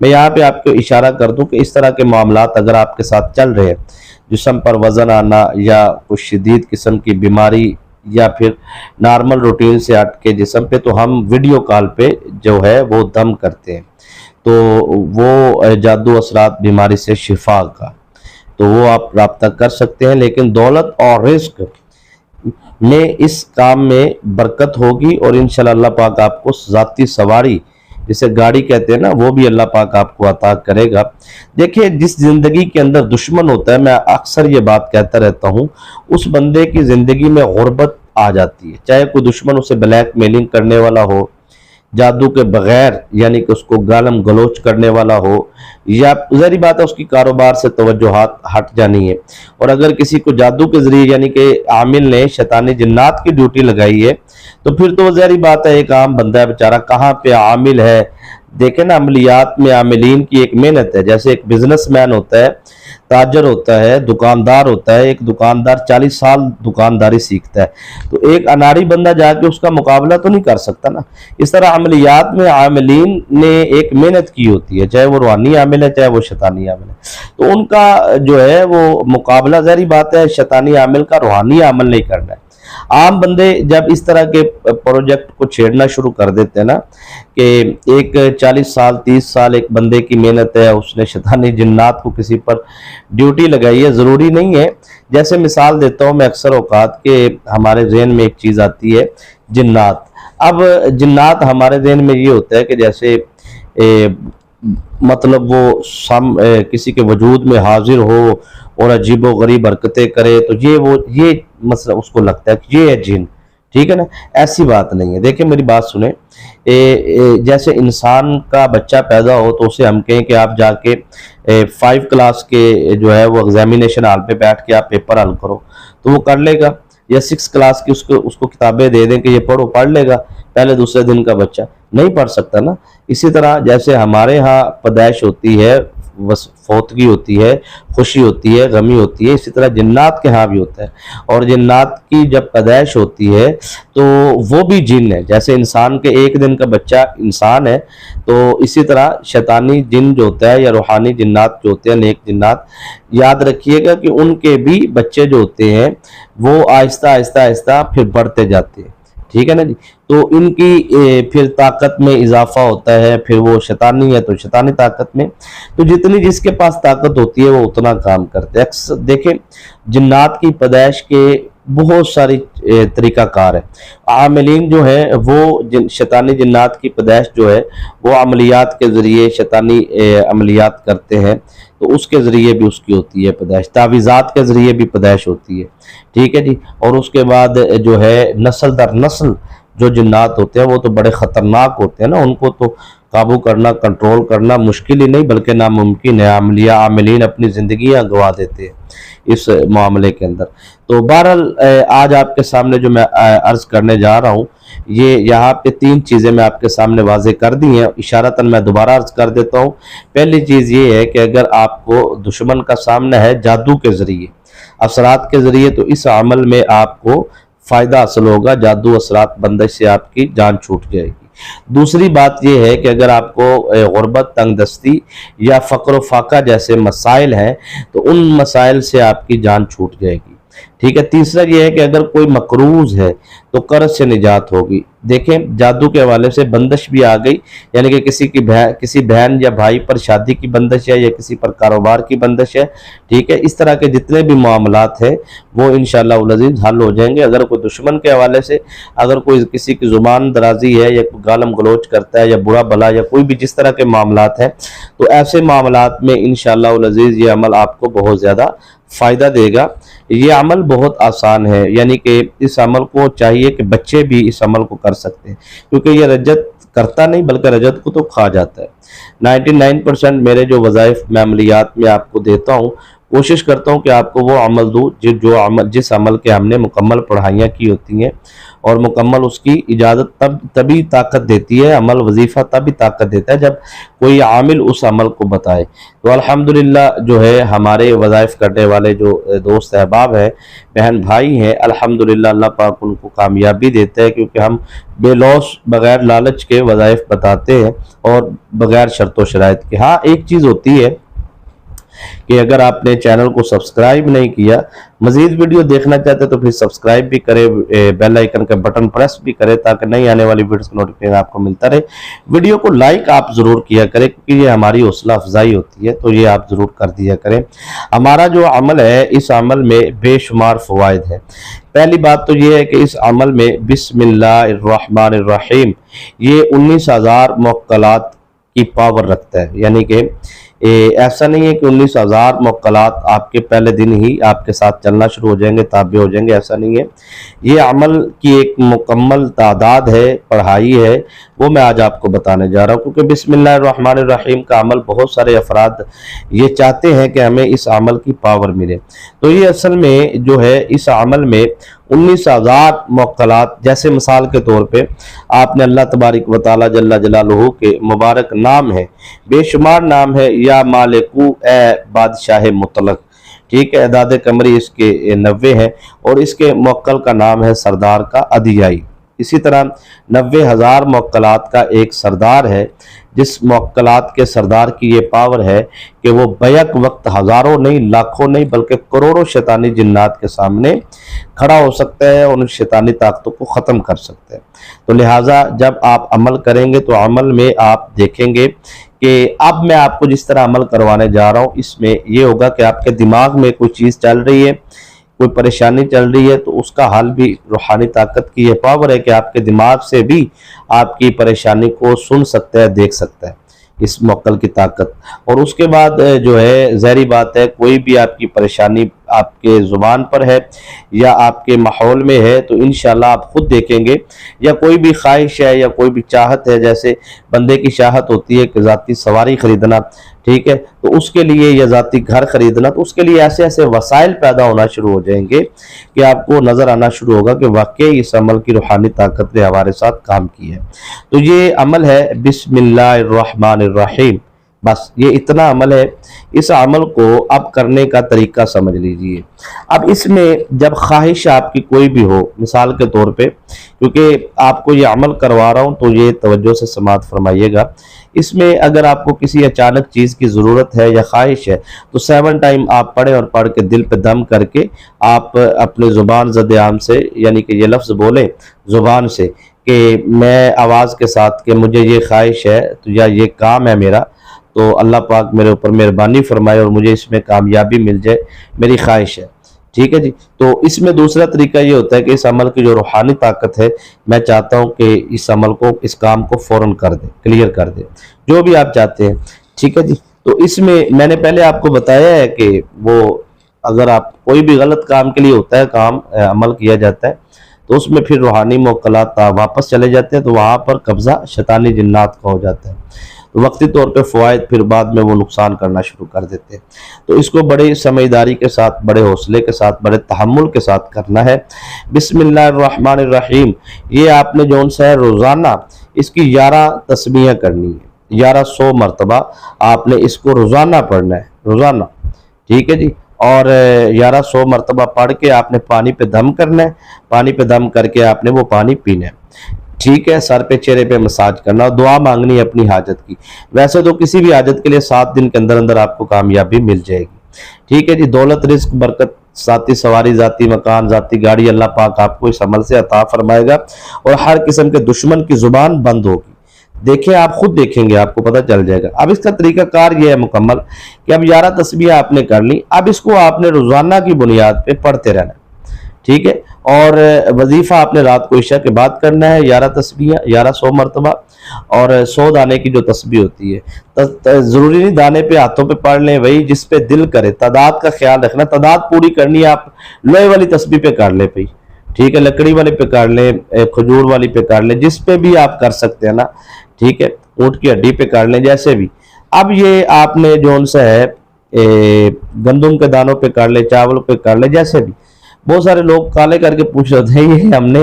میں یہاں پہ آپ کو اشارہ کر دوں کہ اس طرح کے معاملات اگر آپ کے ساتھ چل رہے ہیں، جسم پر وزن آنا یا کچھ شدید قسم کی بیماری یا پھر نارمل روٹین سے ہٹ کے جسم پہ، تو ہم ویڈیو کال پہ جو ہے وہ دم کرتے ہیں، تو وہ جادو اثرات بیماری سے شفا کا، تو وہ آپ رابطہ کر سکتے ہیں۔ لیکن دولت اور رزق میں اس کام میں برکت ہوگی، اور انشاءاللہ اللہ پاک آپ کو ذاتی سواری جسے گاڑی کہتے ہیں نا، وہ بھی اللہ پاک آپ کو عطا کرے گا۔ دیکھیں، جس زندگی کے اندر دشمن ہوتا ہے، میں اکثر یہ بات کہتا رہتا ہوں، اس بندے کی زندگی میں غربت آ جاتی ہے، چاہے کوئی دشمن اسے بلیک میلنگ کرنے والا ہو، جادو کے بغیر یعنی کہ اس کو گالم گلوچ کرنے والا ہو، یا ظاہری بات ہے اس کی کاروبار سے توجہات ہٹ جانی ہے۔ اور اگر کسی کو جادو کے ذریعے یعنی کہ عامل نے شیطانی جنات کی ڈیوٹی لگائی ہے، تو پھر تو وہ ظاہری بات ہے ایک عام بندہ ہے بیچارہ، کہاں پہ عامل ہے۔ دیکھیں نا، عملیات میں عاملین کی ایک محنت ہے، جیسے ایک بزنس مین ہوتا ہے، تاجر ہوتا ہے، دکاندار ہوتا ہے، ایک دکاندار 40 سال دکانداری سیکھتا ہے، تو ایک اناڑی بندہ جا کے اس کا مقابلہ تو نہیں کر سکتا نا۔ اس طرح عملیات میں عاملین نے ایک محنت کی ہوتی ہے، چاہے وہ روحانی عامل ہے چاہے وہ شیطانی عامل ہے، تو ان کا جو ہے وہ مقابلہ ظاہری بات ہے شیطانی عامل کا روحانی عمل نہیں کرنا ہے۔ عام بندے جب اس طرح کے پروجیکٹ کو چھیڑنا شروع کر دیتے ہیں نا، کہ ایک 40 سال 30 سال ایک بندے کی محنت ہے، اس نے شیطانی جنات کو کسی پر ڈیوٹی لگائی ہے، ضروری نہیں ہے۔ جیسے مثال دیتا ہوں میں اکثر اوقات کہ ہمارے ذہن میں ایک چیز آتی ہے جنات۔ اب جنات ہمارے ذہن میں یہ ہوتا ہے کہ جیسے مطلب وہ کسی کے وجود میں حاضر ہو اور عجیب و غریب حرکتیں کرے، تو یہ مسئلہ اس کو لگتا ہے کہ یہ ہے جن، ٹھیک ہے نا۔ ایسی بات نہیں ہے۔ دیکھیں میری بات سنیں، جیسے انسان کا بچہ پیدا ہو تو اسے ہم کہیں کہ آپ جا کے 5 کلاس کے جو ہے وہ ایگزامینیشن ہال پہ بیٹھ کے آپ پیپر حل کرو تو وہ کر لے گا، یا 6 کلاس کی اس کو کتابیں دے دیں کہ یہ پڑھو، پڑھ لے گا، پہلے دوسرے دن کا بچہ نہیں پڑھ سکتا نا۔ اسی طرح جیسے ہمارے ہاں پیدائش ہوتی ہے، فوتگی ہوتی ہے، خوشی ہوتی ہے، غمی ہوتی ہے، اسی طرح جنات کے ہاں بھی ہوتا ہے، اور جنات کی جب پیدائش ہوتی ہے تو وہ بھی جن ہے، جیسے انسان کے ایک دن کا بچہ انسان ہے، تو اسی طرح شیطانی جن جو ہوتا ہے یا روحانی جنات جو ہوتے ہیں، نیک جنات، یاد رکھیے گا کہ ان کے بھی بچے جو ہوتے ہیں وہ آہستہ آہستہ آہستہ پھر بڑھتے جاتے ہیں، ٹھیک ہے نا جی۔ تو ان کی پھر طاقت میں اضافہ ہوتا ہے، پھر وہ شیطانی ہے تو شیطانی طاقت میں، تو جتنی جس کے پاس طاقت ہوتی ہے وہ اتنا کام کرتے ہیں۔ اکثر دیکھیں جنات کی پیدائش کے بہت ساری طریقہ کار ہے۔ عاملین جو ہیں وہ شیطانی جنات کی پیدائش جو ہے وہ عملیات کے ذریعے شیطانی عملیات کرتے ہیں، تو اس کے ذریعے بھی اس کی ہوتی ہے پیدائش، تعویذات کے ذریعے بھی پیدائش ہوتی ہے، ٹھیک ہے جی۔ اور اس کے بعد جو ہے نسل در نسل جو جنات ہوتے ہیں وہ تو بڑے خطرناک ہوتے ہیں نا، ان کو تو قابو کرنا، کنٹرول کرنا مشکل ہی نہیں بلکہ ناممکن ہے۔ عاملین اپنی زندگیاں گوا دیتے ہیں اس معاملے کے اندر۔ تو بہرحال آج آپ کے سامنے جو میں عرض کرنے جا رہا ہوں، یہ یہاں پہ 3 چیزیں میں آپ کے سامنے واضح کر دی ہیں، اشارتاً میں دوبارہ عرض کر دیتا ہوں۔ پہلی چیز یہ ہے کہ اگر آپ کو دشمن کا سامنا ہے جادو کے ذریعے، اثرات کے ذریعے، تو اس عمل میں آپ کو فائدہ حاصل ہوگا، جادو اثرات بندش سے آپ کی جان چھوٹ جائے گی۔ دوسری بات یہ ہے کہ اگر آپ کو غربت، تنگ دستی یا فقر و فاقہ جیسے مسائل ہیں تو ان مسائل سے آپ کی جان چھوٹ جائے گی، ٹھیک ہے۔ تیسرا یہ ہے کہ اگر کوئی مقروض ہے تو قرض سے نجات ہوگی۔ دیکھیں جادو کے حوالے سے بندش بھی آ گئی، یعنی کہ کسی بہن یا بھائی پر شادی کی بندش ہے یا کسی پر کاروبار کی بندش ہے، ٹھیک ہے۔ اس طرح کے جتنے بھی معاملات ہیں وہ انشاءاللہ العزیز حل ہو جائیں گے۔ اگر کوئی دشمن کے حوالے سے اگر کوئی کسی کی زبان درازی ہے یا کوئی گالم گلوچ کرتا ہے یا برا بلا یا کوئی بھی جس طرح کے معاملات ہیں، تو ایسے معاملات میں انشاءاللہ العزیز یہ عمل آپ کو بہت زیادہ فائدہ دے گا۔ یہ عمل بہت آسان ہے، یعنی کہ اس عمل کو چاہیے کہ بچے بھی اس عمل کو کر سکتے ہیں، کیونکہ یہ رجت کرتا نہیں بلکہ رجت کو تو کھا جاتا ہے۔ 99% میرے جو وظائف میں عملیات میں آپ کو دیتا ہوں، کوشش کرتا ہوں کہ آپ کو وہ عمل دوں جس عمل کے ہم نے مکمل پڑھائیاں کی ہوتی ہیں، اور مکمل اس کی اجازت تبھی طاقت دیتی ہے، عمل وظیفہ تبھی طاقت دیتا ہے جب کوئی عامل اس عمل کو بتائے۔ تو الحمدللہ جو ہے ہمارے وظائف کرنے والے جو دوست احباب ہیں، بہن بھائی ہیں، الحمدللہ اللہ پاک ان کو کامیابی دیتا ہے، کیونکہ ہم بے لوث بغیر لالچ کے وظائف بتاتے ہیں اور بغیر شرط و شرائط کے۔ ہاں ایک چیز ہوتی ہے کہ اگر آپ نے چینل کو سبسکرائب نہیں کیا، مزید ویڈیو دیکھنا چاہتے تو پھر سبسکرائب بھی کرے، بیل آئیکن کا بٹن پریس بھی کرے تاکہ نئی آنے والی ویڈیوز کا نوٹیفیکیشن آپ کو ملتا رہے۔ ویڈیو کو لائک آپ ضرور کیا کریں کیونکہ یہ ہماری حوصلہ افزائی ہوتی ہے، تو یہ آپ ضرور کر دیا کریں۔ ہمارا جو عمل ہے اس عمل میں بے شمار فوائد ہیں۔ پہلی بات تو یہ ہے کہ اس عمل میں بسم اللہ الرحمن الرحیم یہ 19,000 موکلات کی پاور رکھتا ہے، یعنی کہ ایسا نہیں ہے کہ 19,000 موکلات آپ کے پہلے دن ہی آپ کے ساتھ چلنا شروع ہو جائیں گے، تابع ہو جائیں گے، ایسا نہیں ہے۔ یہ عمل کی ایک مکمل تعداد ہے، پڑھائی ہے، وہ میں آج آپ کو بتانے جا رہا ہوں، کیونکہ بسم اللہ الرحمن الرحیم کا عمل بہت سارے افراد یہ چاہتے ہیں کہ ہمیں اس عمل کی پاور ملے۔ تو یہ اصل میں جو ہے اس عمل میں 19,000 موکلات، جیسے مثال کے طور پہ آپ نے اللہ تبارک و تعالی جل جلالہ کے مبارک نام ہے، بے شمار نام ہے، یا مالکو اے بادشاہ مطلق، ٹھیک ہے، اعداد قمری اس کے 90 ہیں، اور اس کے موکل کا نام ہے سردار کا ادیائی۔ اسی طرح 90,000 موکلات کا ایک سردار ہے، جس موکلات کے سردار کی یہ پاور ہے کہ وہ بیک وقت ہزاروں نہیں، لاکھوں نہیں، بلکہ کروڑوں شیطانی جنات کے سامنے کھڑا ہو سکتا ہے اور ان شیطانی طاقتوں کو ختم کر سکتا ہے۔ تو لہٰذا جب آپ عمل کریں گے تو عمل میں آپ دیکھیں گے کہ اب میں آپ کو جس طرح عمل کروانے جا رہا ہوں، اس میں یہ ہوگا کہ آپ کے دماغ میں کوئی چیز چل رہی ہے، کوئی پریشانی چل رہی ہے، تو اس کا حل بھی روحانی طاقت کی یہ پاور ہے کہ آپ کے دماغ سے بھی آپ کی پریشانی کو سن سکتا ہے، دیکھ سکتا ہے، اس موکل کی طاقت۔ اور اس کے بعد جو ہے ظاہری بات ہے، کوئی بھی آپ کی پریشانی آپ کے زبان پر ہے یا آپ کے ماحول میں ہے تو انشاءاللہ آپ خود دیکھیں گے، یا کوئی بھی خواہش ہے یا کوئی بھی چاہت ہے، جیسے بندے کی چاہت ہوتی ہے کہ ذاتی سواری خریدنا، ٹھیک ہے، تو اس کے لیے یا ذاتی گھر خریدنا، تو اس کے لیے ایسے ایسے وسائل پیدا ہونا شروع ہو جائیں گے کہ آپ کو نظر آنا شروع ہوگا کہ واقعی اس عمل کی روحانی طاقت نے ہمارے ساتھ کام کی ہے۔ تو یہ عمل ہے بسم اللہ الرحمن الرحیم، بس یہ اتنا عمل ہے۔ اس عمل کو اب کرنے کا طریقہ سمجھ لیجئے۔ اب اس میں جب خواہش آپ کی کوئی بھی ہو، مثال کے طور پہ، کیونکہ آپ کو یہ عمل کروا رہا ہوں تو یہ توجہ سے سماعت فرمائیے گا، اس میں اگر آپ کو کسی اچانک چیز کی ضرورت ہے یا خواہش ہے تو 7 ٹائم آپ پڑھیں، اور پڑھ کے دل پہ دم کر کے آپ اپنے زبان زد عام سے، یعنی کہ یہ لفظ بولیں زبان سے کہ میں آواز کے ساتھ کہ مجھے یہ خواہش ہے یا یہ کام ہے میرا، تو اللہ پاک میرے اوپر مہربانی فرمائے اور مجھے اس میں کامیابی مل جائے، میری خواہش ہے، ٹھیک ہے جی۔ تو اس میں دوسرا طریقہ یہ ہوتا ہے کہ اس عمل کی جو روحانی طاقت ہے، میں چاہتا ہوں کہ اس عمل کو، اس کام کو فوراً کر دے، کلیئر کر دے، جو بھی آپ چاہتے ہیں، ٹھیک ہے جی۔ تو اس میں نے پہلے آپ کو بتایا ہے کہ وہ اگر آپ کوئی بھی غلط کام کے لیے ہوتا ہے، کام عمل کیا جاتا ہے، تو اس میں پھر روحانی موکلات واپس چلے جاتے ہیں، تو وہاں پر قبضہ شیطانی جنات کا ہو جاتا ہے، تو وقتی طور پہ فوائد پھر بعد میں وہ نقصان کرنا شروع کر دیتے ہیں۔ تو اس کو بڑے سمجھداری کے ساتھ، بڑے حوصلے کے ساتھ، بڑے تحمل کے ساتھ کرنا ہے۔ بسم اللہ الرحمن الرحیم یہ آپ نے جون سا ہے روزانہ اس کی 11 تسبیحیں کرنی ہے، 1100 مرتبہ آپ نے اس کو روزانہ پڑھنا ہے، روزانہ، ٹھیک ہے جی۔ اور 1100 مرتبہ پڑھ کے آپ نے پانی پہ دم کرنا ہے، پانی پہ دم کر کے آپ نے وہ پانی پینا ہے، ٹھیک ہے، سر پہ چہرے پہ مساج کرنا، اور دعا مانگنی ہے اپنی حاجت کی۔ ویسے تو کسی بھی حاجت کے لیے 7 دن کے اندر اندر آپ کو کامیابی مل جائے گی، ٹھیک ہے جی۔ دولت، رزق، برکت، ذاتی سواری، ذاتی مکان، ذاتی گاڑی اللہ پاک آپ کو اس عمل سے عطا فرمائے گا، اور ہر قسم کے دشمن کی زبان بند ہوگی۔ دیکھیں، آپ خود دیکھیں گے، آپ کو پتہ چل جائے گا۔ اب اس کا طریقہ کار یہ ہے مکمل کہ اب 11 تسبیح آپ نے کر لی، اب اس کو آپ نے روزانہ کی بنیاد پہ پڑھتے رہنا ہے، ٹھیک ہے۔ اور وظیفہ آپ نے رات کو عشاء کے بعد کرنا ہے، 11 تسبیح، 1100 مرتبہ، اور 100 دانے کی جو تسبیح ہوتی ہے، ضروری نہیں دانے پہ ہاتھوں پہ پڑھ لیں، وہی جس پہ دل کرے، تعداد کا خیال رکھنا، تعداد پوری کرنی ہے۔ آپ لوہے والی تسبیح پہ کر لیں پہ، ٹھیک ہے، لکڑی والے پہ کر لیں، کھجور والی پہ کر لیں، جس پہ بھی آپ کر سکتے ہیں نا، ٹھیک ہے، اونٹ کی ہڈی پہ کر لیں، جیسے بھی۔ اب یہ آپ نے جون سا ہے گندم کے دانوں پہ کر لیں، چاول پہ کر لیں، جیسے بھی۔ بہت سارے لوگ کالے کر کے پوچھ رہے ہیں یہ ہم نے